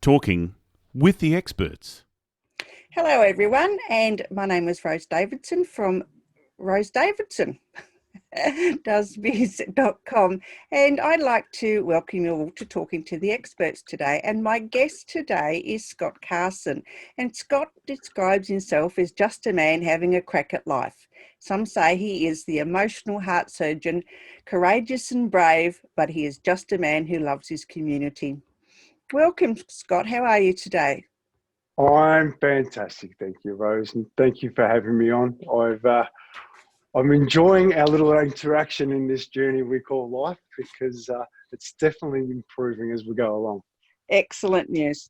Talking with the Experts. Hello everyone, and my name is Rose Davidson from Rose Davidson doesbiz.com, and I'd like to welcome you all to Talking to the Experts today. And my guest today is Scott Carson, and Scott describes himself as just a man having a crack at life. Some say he is the emotional heart surgeon, courageous and brave, but he is just a man who loves his community. Welcome, Scott. How are you today? I'm fantastic, thank you, Rose, and thank you for having me on. I'm enjoying our little interaction in this journey we call life because it's definitely improving as we go along. Excellent news.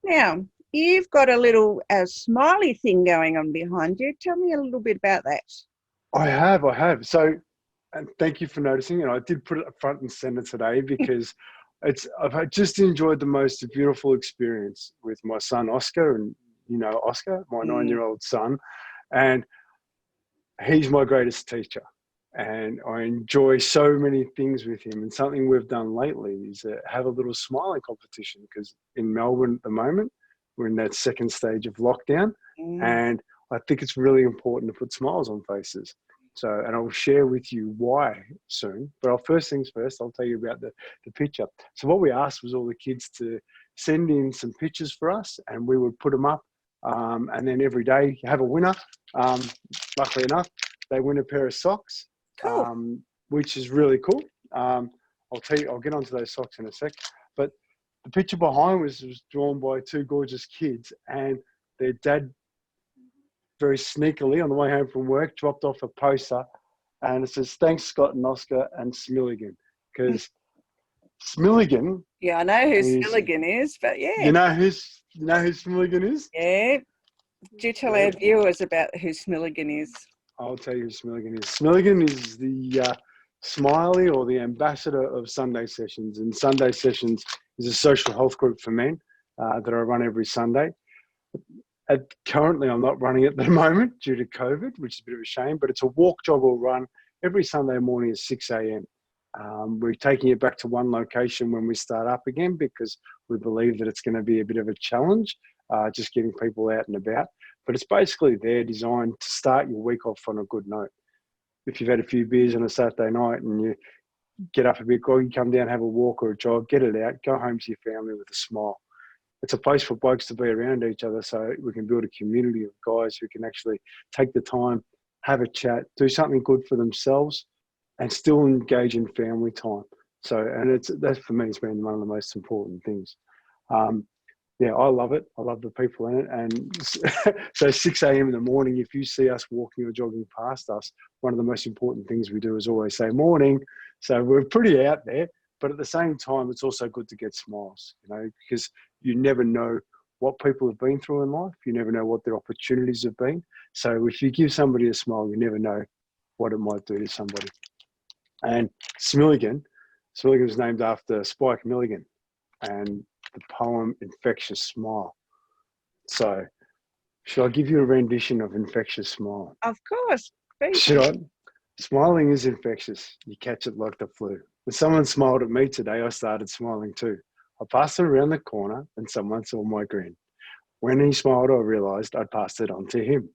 Now, you've got a little smiley thing going on behind you. Tell me a little bit about that. I have. So, and thank you for noticing, and I did put it up front and center today because I've just enjoyed the most beautiful experience with my son Oscar, and you know Oscar, my 9-year-old son, and he's my greatest teacher, and I enjoy so many things with him. And something we've done lately is have a little smiling competition, because in Melbourne at the moment we're in that second stage of lockdown, and I think it's really important to put smiles on faces. So, and I'll share with you why soon. But first things first, I'll tell you about the picture. So what we asked was all the kids to send in some pictures for us, and we would put them up. And then every day you have a winner. Luckily enough, they win a pair of socks, Cool. which is really cool. I'll get onto those socks in a sec. But the picture behind was drawn by two gorgeous kids, and their dad, very sneakily on the way home from work, dropped off a poster, and it says, "Thanks, Scott and Oscar and Smilligan," because Smilligan. Yeah, I know who Smilligan is, but yeah. You know who Smilligan is? Yeah. Do you tell our viewers about who Smilligan is? I'll tell you who Smilligan is. Smilligan is the smiley, or the ambassador of Sunday Sessions, and Sunday Sessions is a social health group for men that I run every Sunday. Currently, I'm not running at the moment due to COVID, which is a bit of a shame, but it's a walk, jog or run every Sunday morning at 6 a.m. We're taking it back to one location when we start up again, because we believe that it's going to be a bit of a challenge, just getting people out and about. But it's basically there designed to start your week off on a good note. If you've had a few beers on a Saturday night and you get up a bit groggy, come down, have a walk or a jog, get it out, go home to your family with a smile. It's a place for blokes to be around each other, so we can build a community of guys who can actually take the time, have a chat, do something good for themselves, and still engage in family time. So, and that for me has been one of the most important things. Yeah, I love it. I love the people in it. And so 6 a.m. in the morning, if you see us walking or jogging past us, one of the most important things we do is always say morning. So we're pretty out there, but at the same time, it's also good to get smiles, because you never know what people have been through in life. You never know what their opportunities have been. So if you give somebody a smile, you never know what it might do to somebody. And Smilligan was named after Spike Milligan and the poem Infectious Smile. So should I give you a rendition of Infectious Smile? Of course. Should I? Smiling is infectious. You catch it like the flu. When someone smiled at me today, I started smiling too. I passed it around the corner and someone saw my grin. When he smiled, I realised I'd passed it on to him.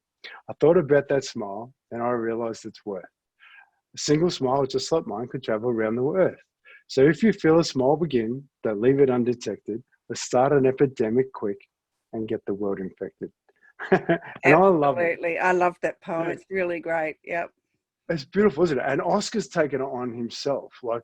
I thought about that smile and I realised its worth. A single smile just like mine could travel around the earth. So if you feel a smile begin, don't leave it undetected. Let's start an epidemic quick and get the world infected. And absolutely. I love that poem. It's really great. Yep. It's beautiful, isn't it? And Oscar's taken it on himself. Like,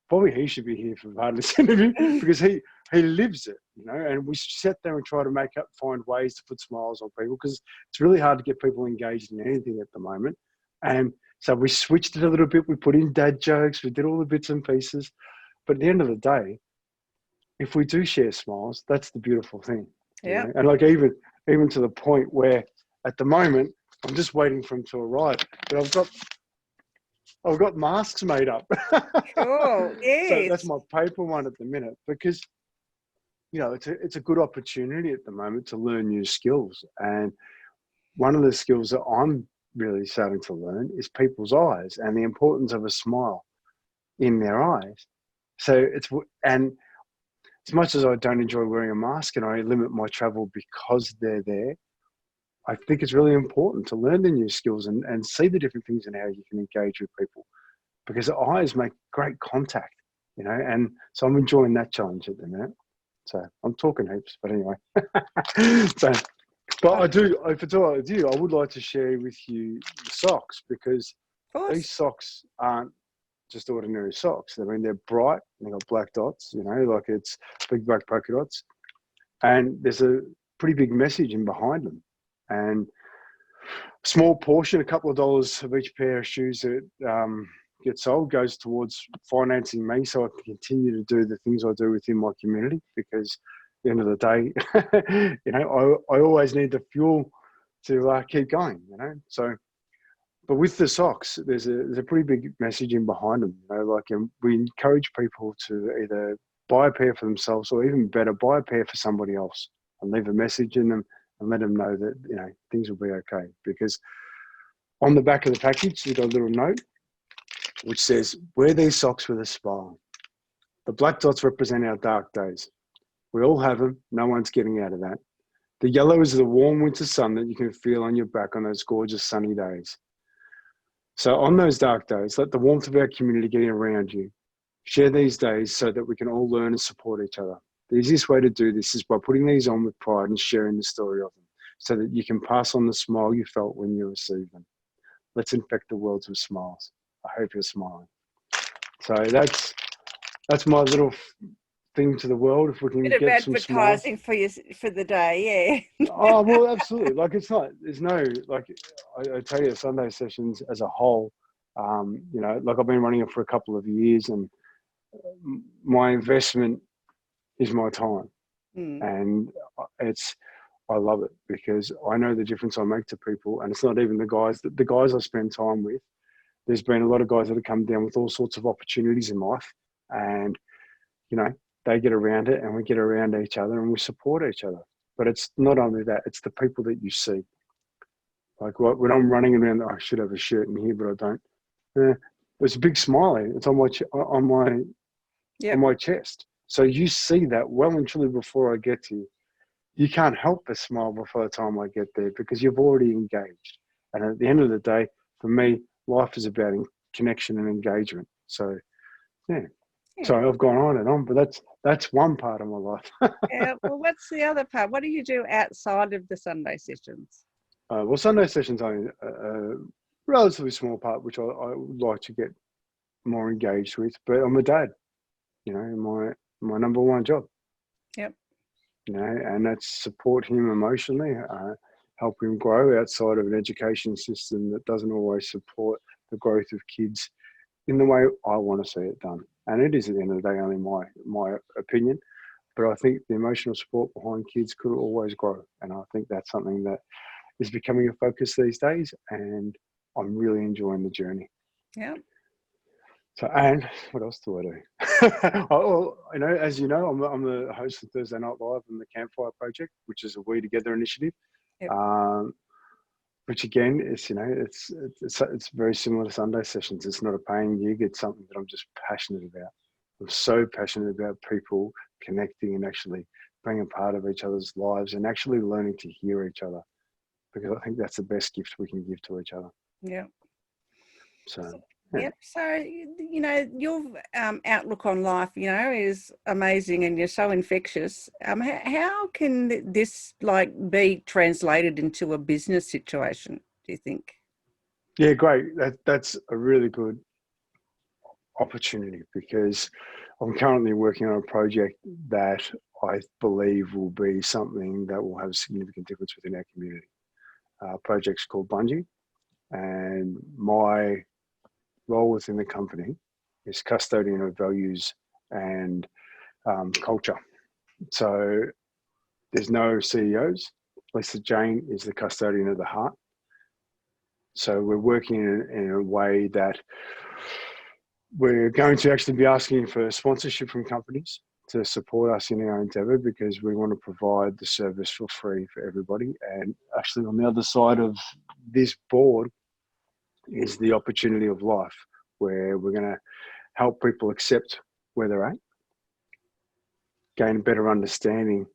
probably he should be here for part of this interview because he lives it, and we sit there and try to find ways to put smiles on people, because it's really hard to get people engaged in anything at the moment. And so we switched it a little bit. We put in dad jokes. We did all the bits and pieces. But at the end of the day, if we do share smiles, that's the beautiful thing. Yeah. And like even to the point where at the moment, I'm just waiting for him to arrive. But I've got masks made up. Cool. Yes. So that's my paper one at the minute, because it's a good opportunity at the moment to learn new skills. And one of the skills that I'm really starting to learn is people's eyes and the importance of a smile in their eyes. So as much as I don't enjoy wearing a mask and I limit my travel because they're there, I think it's really important to learn the new skills and see the different things and how you can engage with people, because the eyes make great contact, you know, and so I'm enjoying that challenge at the minute. So I'm talking heaps, but anyway. So, but I do, if it's all right with you, I would like to share with you the socks, because these socks aren't just ordinary socks. I mean, they're bright, and they've got black dots, you know, like it's big black polka dots. And there's a pretty big message in behind them. And a small portion, a couple of dollars of each pair of shoes that get sold goes towards financing me so I can continue to do the things I do within my community, because at the end of the day, you know, I always need the fuel to keep going, you know. So, but with the socks, there's a pretty big message in behind them, you know, like, and we encourage people to either buy a pair for themselves, or even better, buy a pair for somebody else and leave a message in them and let them know that, you know, things will be okay. Because on the back of the package, you've got a little note which says, wear these socks with a smile. The black dots represent our dark days. We all have them. No one's getting out of that. The yellow is the warm winter sun that you can feel on your back on those gorgeous sunny days. So on those dark days, let the warmth of our community get around you. Share these days so that we can all learn and support each other. The easiest way to do this is by putting these on with pride and sharing the story of them, so that you can pass on the smile you felt when you received them. Let's infect the world with smiles. I hope you're smiling. So that's my little thing to the world. If we can Bit get of some advertising smiles for the day, yeah. Oh, well, absolutely. Like, there's no, like, I tell you, Sunday sessions as a whole, you know, like, I've been running it for a couple of years, and my investment is my time. And I love it, because I know the difference I make to people. And it's not even the guys I spend time with. There's been a lot of guys that have come down with all sorts of opportunities in life, and, you know, they get around it and we get around each other and we support each other. But it's not only that, it's the people that you see. Like, when I'm running around, I should have a shirt in here, but I don't. There's a big smiley. It's on my chest. So you see that well and truly before I get to you. You can't help but smile before the time I get there, because you've already engaged. And at the end of the day, for me, life is about connection and engagement. So, yeah. Sorry, I've gone on and on, but that's one part of my life. Yeah. Well, what's the other part? What do you do outside of the Sunday sessions? Well, Sunday sessions are a relatively small part, which I would like to get more engaged with. But I'm a dad, you know, my number one job. Yep. You know, and that's support him emotionally, help him grow outside of an education system that doesn't always support the growth of kids in the way I want to see it done. And it is, at the end of the day, only my opinion. But I think the emotional support behind kids could always grow. And I think that's something that is becoming a focus these days. And I'm really enjoying the journey. Yeah. So, and what else do I do? You know, as you know, I'm the host of Thursday Night Live and the Campfire Project, which is a We Together initiative. Yep. Which again is, you know, it's very similar to Sunday sessions. It's not a paying gig. It's something that I'm just passionate about. I'm so passionate about people connecting and actually being a part of each other's lives and actually learning to hear each other, because I think that's the best gift we can give to each other. Yeah. So. Yeah. Yep. So, you know, your outlook on life, you know, is amazing, and you're so infectious. How can this be translated into a business situation, do you think? Yeah, great. That's a really good opportunity, because I'm currently working on a project that I believe will be something that will have a significant difference within our community. Project's called Bungee, and my role within the company is custodian of values and culture. So there's no CEOs. Lisa Jane is the custodian of the heart. So we're working in a way that we're going to actually be asking for sponsorship from companies to support us in our endeavour, because we want to provide the service for free for everybody. And actually, on the other side of this board is the opportunity of life, where we're going to help people accept where they're at, gain a better understanding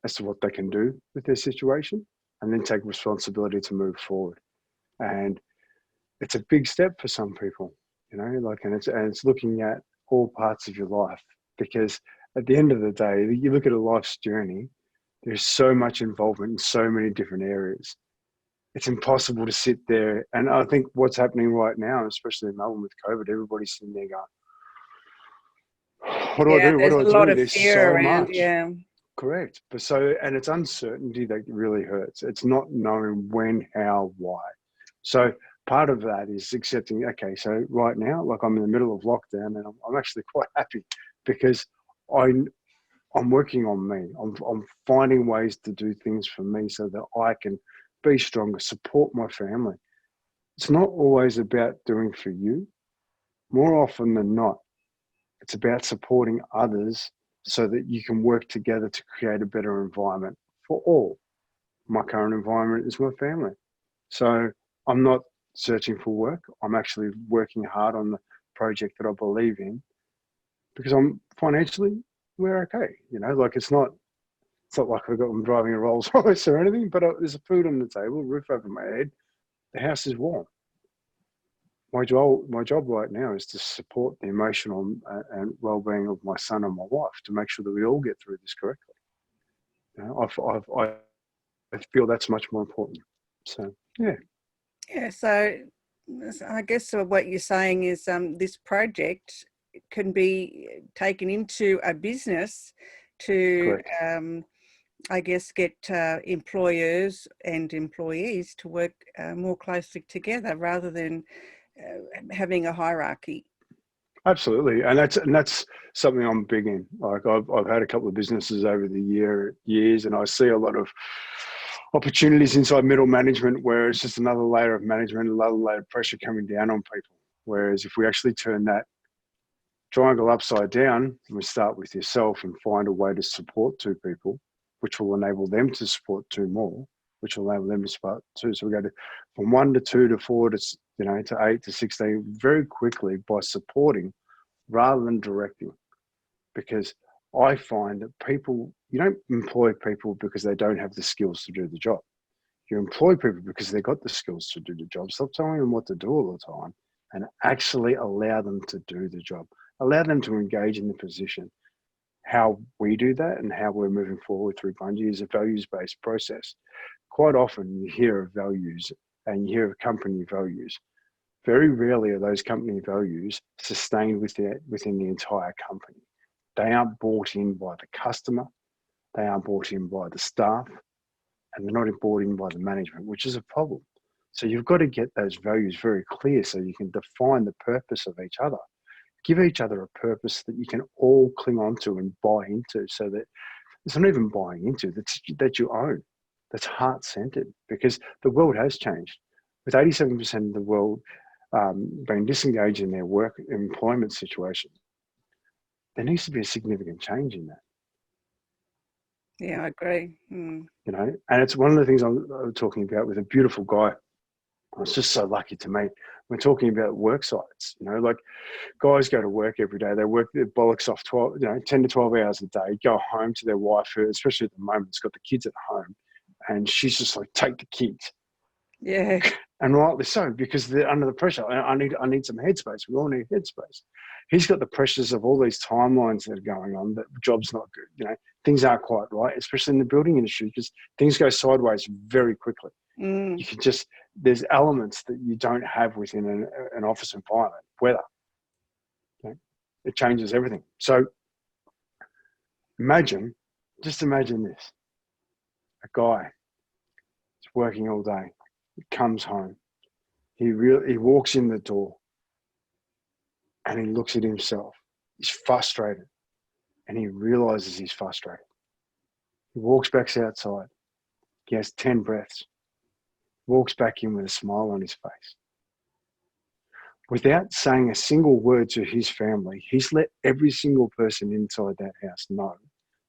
as to what they can do with their situation, and then take responsibility to move forward. And it's a big step for some people, and it's looking at all parts of your life, because at the end of the day, you look at a life's journey, there's so much involvement in so many different areas. It's impossible to sit there. And I think what's happening right now, especially in Melbourne with COVID, everybody's sitting there going, what do I do? What There's do a I lot do? of There's fear so around. much. Yeah. Correct. And it's uncertainty that really hurts. It's not knowing when, how, why. So part of that is accepting, okay, so right now, like I'm in the middle of lockdown, and I'm actually quite happy, because I'm working on me. I'm finding ways to do things for me so that I can be stronger, support my family. It's not always about doing for you. More often than not, it's about supporting others so that you can work together to create a better environment for all. My current environment is my family. So I'm not searching for work. I'm actually working hard on the project that I believe in, because I'm financially, we're okay. It's not like I'm driving a Rolls Royce or anything, but there's food on the table, roof over my head, the house is warm. My job right now is to support the emotional and well-being of my son and my wife, to make sure that we all get through this correctly. I feel that's much more important. So, yeah. Yeah, so I guess what you're saying is this project can be taken into a business to, I guess, get employers and employees to work more closely together rather than having a hierarchy. Absolutely, and that's something I'm big in. Like I've had a couple of businesses over the years, and I see a lot of opportunities inside middle management where it's just another layer of management, another layer of pressure coming down on people. Whereas if we actually turn that triangle upside down, and we start with yourself and find a way to support two people, which will enable them to support two more, which will enable them to support two. So we go from 1 to 2 to 4 to to 8 to 16 very quickly by supporting rather than directing. Because I find that you don't employ people because they don't have the skills to do the job. You employ people because they've got the skills to do the job. Stop telling them what to do all the time and actually allow them to do the job. Allow them to engage in the position. How we do that and how we're moving forward through Bungie is a values-based process. Quite often you hear of values and you hear of company values. Very rarely are those company values sustained within the entire company. They aren't bought in by the customer, they aren't bought in by the staff, and they're not bought in by the management, which is a problem. So you've got to get those values very clear so you can define the purpose of each other. Give each other a purpose that you can all cling on to and buy into, so that it's not even buying into, that you own, that's heart-centered, because the world has changed. With 87% of the world being disengaged in their work employment situation, there needs to be a significant change in that. Yeah, I agree. And it's one of the things I'm talking about with a beautiful guy. I was just so lucky to meet. We're talking about work sites, like guys go to work every day. They work their bollocks off 10 to 12 hours a day, go home to their wife, who, especially at the moment, has got the kids at home. And she's just like, take the kids. Yeah. And rightly so, because they're under the pressure. I need some headspace. We all need headspace. He's got the pressures of all these timelines that are going on, that job's not good. Things aren't quite right, especially in the building industry, because things go sideways very quickly. You can there's elements that you don't have within an office environment. Weather, it changes everything. So just imagine this: a guy is working all day, he comes home, he walks in the door, and he looks at himself. He's frustrated, and he realizes he's frustrated. He walks back outside. He has 10 breaths. Walks back in with a smile on his face. Without saying a single word to his family, he's let every single person inside that house know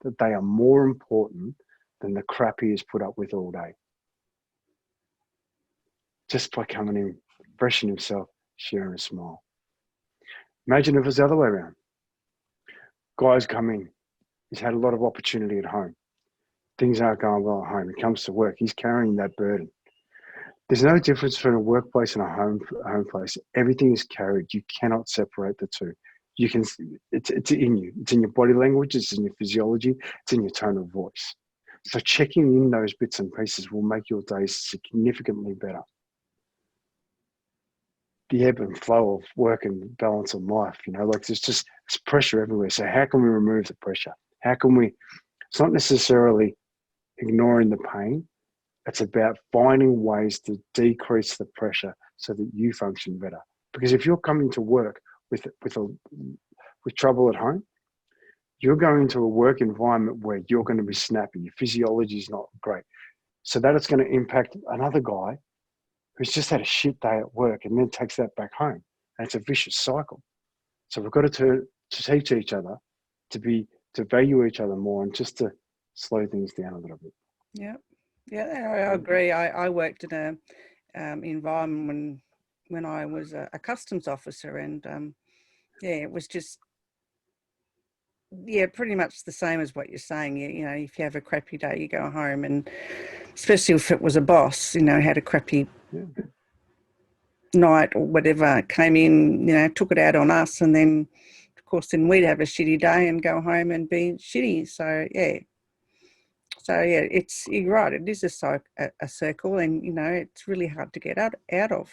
that they are more important than the crap he has put up with all day. Just by coming in, refreshing himself, sharing a smile. Imagine if it was the other way around. Guys come in, He's had a lot of opportunity at home. Things aren't going well at home. He comes to work. He's carrying that burden. There's no difference between a workplace and a home place. Everything is carried. You cannot separate the two. You can. It's in you. It's in your body language. It's in your physiology. It's in your tone of voice. So checking in those bits and pieces will make your days significantly better. The ebb and flow of work and balance of life, like there's pressure everywhere. So how can we remove the pressure? How can we? It's not necessarily ignoring the pain. It's about finding ways to decrease the pressure so that you function better. Because if you're coming to work with trouble at home, you're going into a work environment where you're going to be snappy. Your physiology is not great. So that it's going to impact another guy who's just had a shit day at work and then takes that back home. And it's a vicious cycle. So we've got to teach each other to value each other more and just to slow things down a little bit. Yeah. Yeah, I agree. I worked in a environment when I was a customs officer, and it was just pretty much the same as what you're saying. You know, if you have a crappy day, you go home, and especially if it was a boss, had a crappy night or whatever, came in, took it out on us, and then of course then we'd have a shitty day and go home and be shitty. So you're right. It is a circle, and it's really hard to get out of.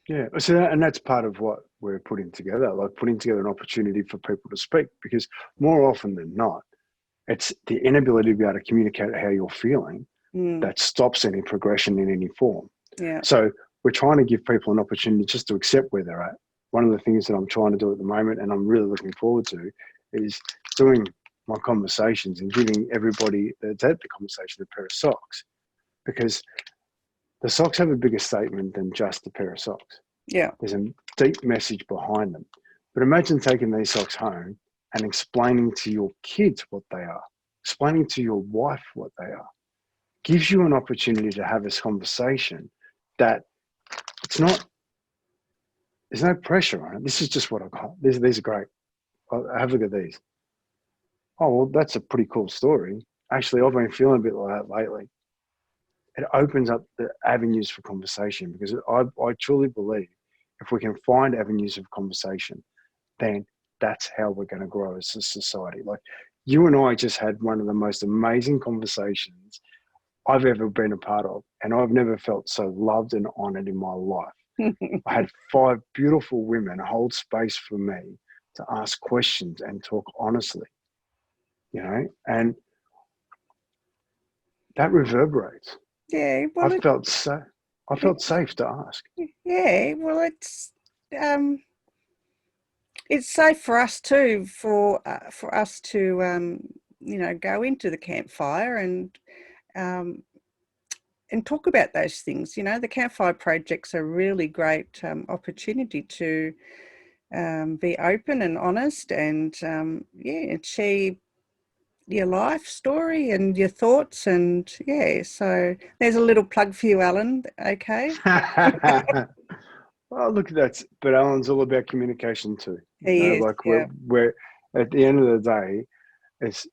Yeah, so and that's part of what we're putting together, like putting together an opportunity for people to speak, because more often than not, it's the inability to be able to communicate how you're feeling that stops any progression in any form. Yeah. So we're trying to give people an opportunity just to accept where they're at. One of the things that I'm trying to do at the moment, and I'm really looking forward to, is doing my conversations and giving everybody that's at the conversation a pair of socks, because the socks have a bigger statement than just a pair of socks. Yeah. There's a deep message behind them. But imagine taking these socks home and explaining to your kids what they are, explaining to your wife what they are. Gives you an opportunity to have this conversation that there's no pressure on it. This is just what I've got. These are great. Have a look at these. Oh, well, that's a pretty cool story. Actually, I've been feeling a bit like that lately. It opens up the avenues for conversation, because I truly believe if we can find avenues of conversation, then that's how we're going to grow as a society. Like you and I just had one of the most amazing conversations I've ever been a part of, and I've never felt so loved and honored in my life. I had 5 beautiful women hold space for me to ask questions and talk honestly, and that reverberates. Yeah, well, I felt safe to ask. Yeah, well, it's safe for us too, for us to go into the campfire and talk about those things. The campfire project's a really great opportunity to be open and honest and share your life story and your thoughts, and so there's a little plug for you, Alan. Okay. Well, look at that. But Alan's all about communication too. He is, like we're at the end of the day, it's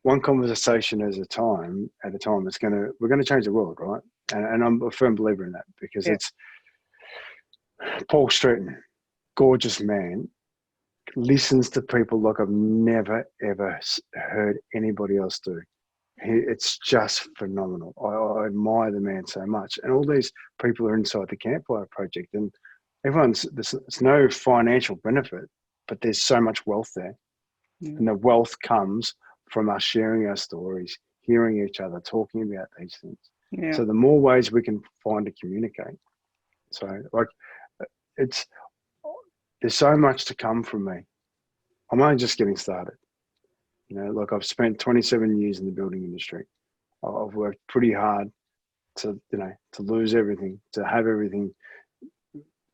one conversation at a time. We're gonna change the world, right? And I'm a firm believer in that, because it's Paul Stratton, gorgeous man, listens to people like I've never ever heard anybody else do. It's just phenomenal. I admire the man so much. And all these people are inside the Campfire Project, and there's no financial benefit, but there's so much wealth there. And the wealth comes from us sharing our stories, hearing each other, talking about these things. Yeah. So the more ways we can find to communicate. So there's so much to come from me. I'm only just getting started. I've spent 27 years in the building industry. I've worked pretty hard to lose everything, to have everything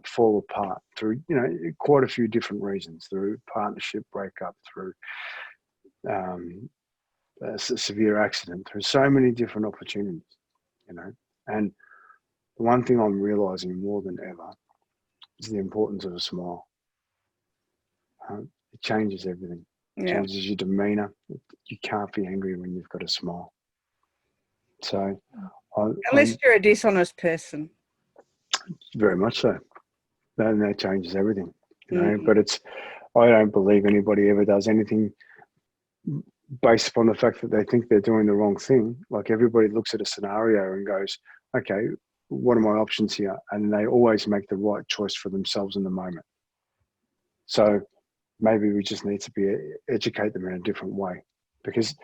fall apart through, quite a few different reasons, through partnership breakup, through a severe accident, through so many different opportunities, and the one thing I'm realizing more than ever is the importance of a smile. It changes everything. Yeah. changes your demeanour. You can't be angry when you've got a smile. So, Unless you're a dishonest person. very much so. Then that changes everything, you know. Mm. But I don't believe anybody ever does anything based upon the fact that they think they're doing the wrong thing. Like, everybody looks at a scenario and goes, okay, what are my options here? And they always make the right choice for themselves in the moment. So maybe we just need to educate them in a different way. Because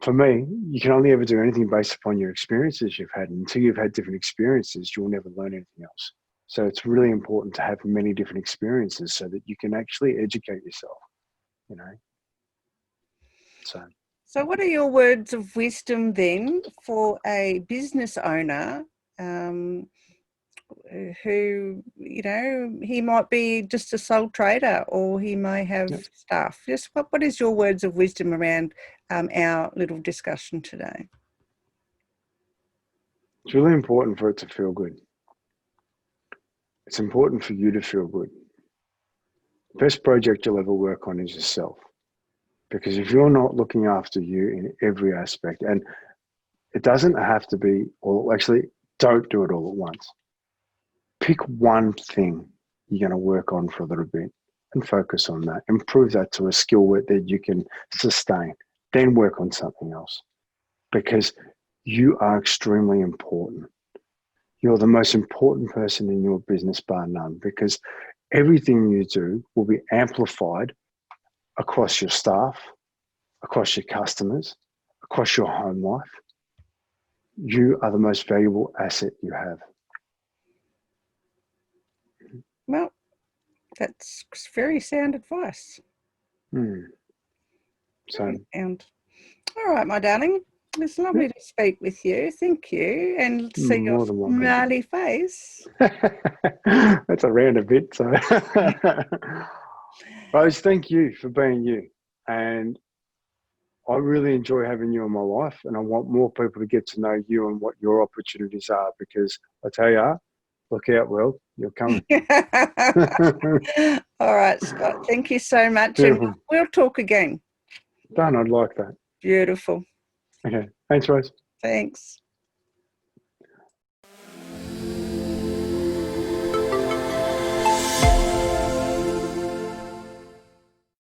for me, you can only ever do anything based upon your experiences you've had. Until you've had different experiences, you'll never learn anything else. So it's really important to have many different experiences so that you can actually educate yourself, you know. So what are your words of wisdom then for a business owner who, you know, he might be just a sole trader, or he may have staff? Just what is your words of wisdom around our little discussion today? It's really important for it to feel good. It's important for you to feel good. The best project you'll ever work on is yourself. Because if you're not looking after you in every aspect, and it doesn't have to be, or actually don't do it all at once. Pick one thing you're going to work on for a little bit and focus on that. Improve that to a skill that you can sustain. Then work on something else. Because you are extremely important. You're the most important person in your business, bar none, because everything you do will be amplified across your staff, across your customers, across your home life. You are the most valuable asset you have. Well, that's very sound advice. So, and all right, my darling, it's lovely to speak with you. Thank you, and see your smiley face. That's around a bit. So, Rose, thank you for being you, and I really enjoy having you in my life, and I want more people to get to know you and what your opportunities are, because I tell you, look out, world, you're coming. All right, Scott, thank you so much. Beautiful. And we'll talk again. Done, I'd like that. Beautiful. Okay, thanks, Rose. Thanks.